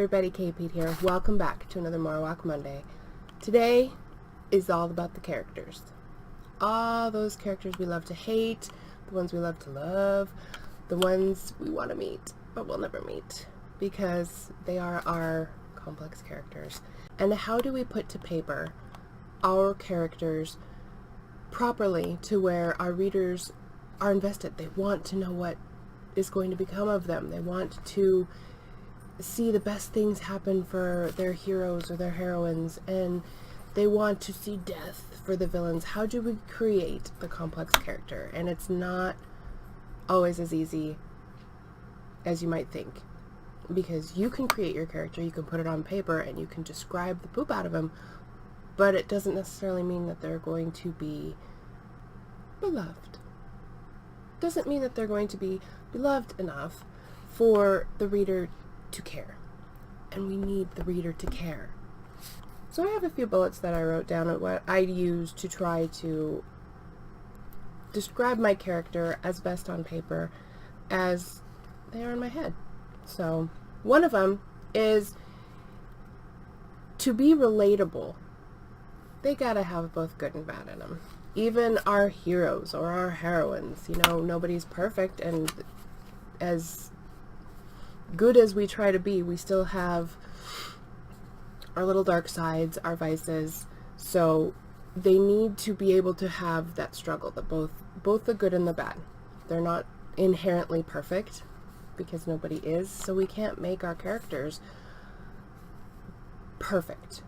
everybody, KP here. Welcome back to another Marowak Monday. Today is all about the characters. All those characters we love to hate, the ones we love to love, the ones we want to meet, but we'll never meet because they are our complex characters. And how do we put to paper our characters properly to where our readers are invested? They want to know what is going to become of them. They want to see the best things happen for their heroes or their heroines, and they want to see death for the villains. How do we create the complex character? And it's not always as easy as you might think, because you can create your character, you can put it on paper, and you can describe the poop out of them, but it doesn't necessarily mean that they're going to be beloved. Doesn't mean that they're going to be beloved enough for the reader to care. And we need the reader to care. So I have a few bullets that I wrote down at what I use to try to describe my character as best on paper as they are in my head. So one of them is to be relatable. They gotta have both good and bad in them. Even our heroes or our heroines, nobody's perfect, and as good as we try to be, we still have our little dark sides, our vices. So they need to be able to have that struggle, that both the good and the bad. They're not inherently perfect, because nobody is, so we can't make our characters perfect.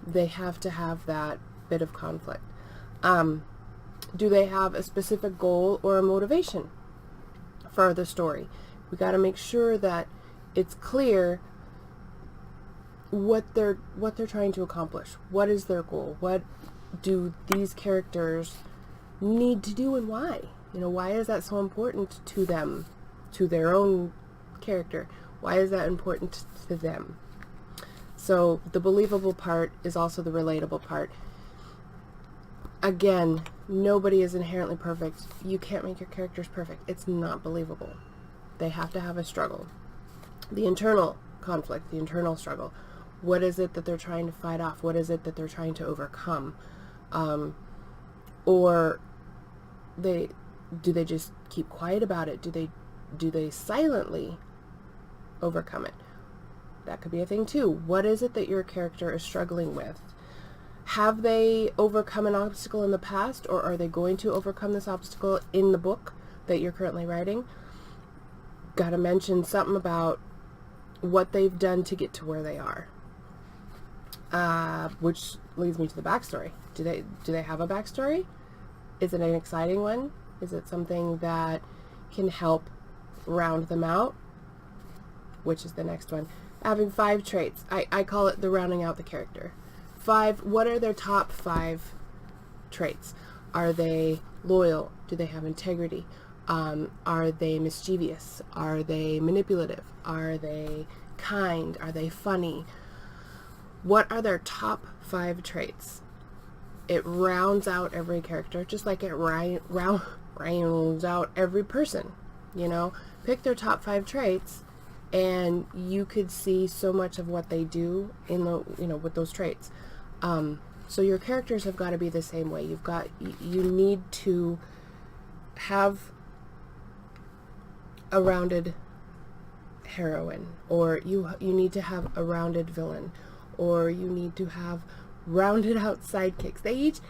They have to have that bit of conflict. Do they have a specific goal or a motivation for the story? We got to make sure that it's clear what they're trying to accomplish. What is their goal? What do these characters need to do, and why? Why is that so important to them, to their own character? Why is that important to them? So the believable part is also the relatable part. Again, nobody is inherently perfect. You can't make your characters perfect. It's not believable. They have to have a struggle. The internal conflict, the internal struggle. What is it that they're trying to fight off? What is it that they're trying to overcome? Or do they just keep quiet about it? Do they silently overcome it? That could be a thing too. What is it that your character is struggling with? Have they overcome an obstacle in the past, or are they going to overcome this obstacle in the book that you're currently writing? Got to mention something about what they've done to get to where they are. Which leads me to the backstory. Do they have a backstory? Is it an exciting one? Is it something that can help round them out? Which is the next one. Having 5 traits. I call it the rounding out the character. 5, what are their top 5 traits? Are they loyal? Do they have integrity? Are they mischievous? Are they manipulative? Are they kind? Are they funny? What are their top 5 traits? It rounds out every character, just like it rounds out every person. Pick their top 5 traits, and you could see so much of what they do in with those traits. So your characters have got to be the same way. You need to have a rounded heroine, or you need to have a rounded villain, or you need to have rounded out sidekicks. They each,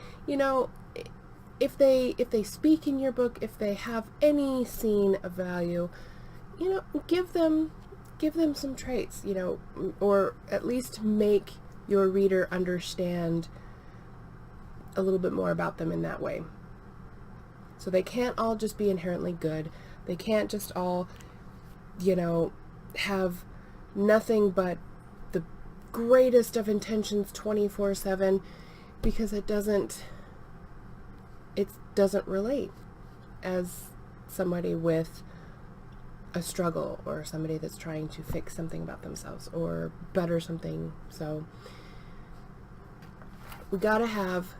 if they speak in your book, if they have any scene of value, give them some traits, or at least make your reader understand a little bit more about them in that way. So they can't all just be inherently good. They can't just all, have nothing but the greatest of intentions 24/7, because it doesn't relate as somebody with a struggle, or somebody that's trying to fix something about themselves or better something. So we gotta have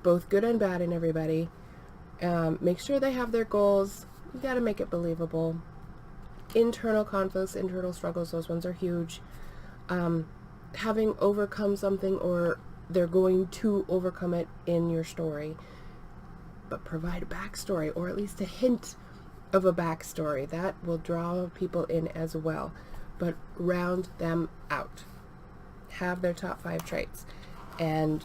both good and bad in everybody. Make sure they have their goals. You gotta make it believable. Internal conflicts, internal struggles, those ones are huge. having overcome something, or they're going to overcome it in your story, but provide a backstory, or at least a hint of a backstory. That will draw people in as well, but round them out. Have their top 5 traits and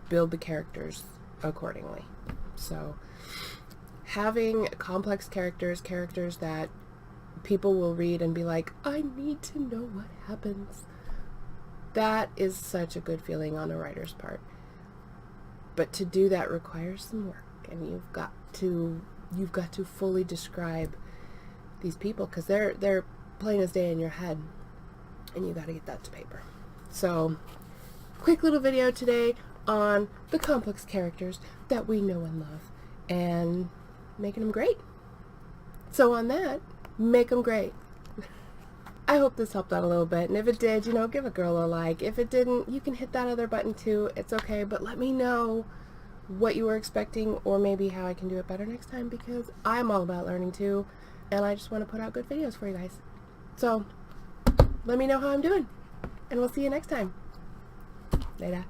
build the characters accordingly. So having complex characters that people will read and be like, I need to know what happens, that is such a good feeling on a writer's part. But to do that requires some work, and you've got to fully describe these people, because they're plain as day in your head, and you got to get that to paper. So, quick little video today on the complex characters that we know and love, and making them great. So on that, make them great. I hope this helped out a little bit, and if it did, give a girl a like. If it didn't, you can hit that other button too. It's okay, but let me know what you were expecting, or maybe how I can do it better next time, because I'm all about learning too, and I just want to put out good videos for you guys. So, let me know how I'm doing, and we'll see you next time. Later.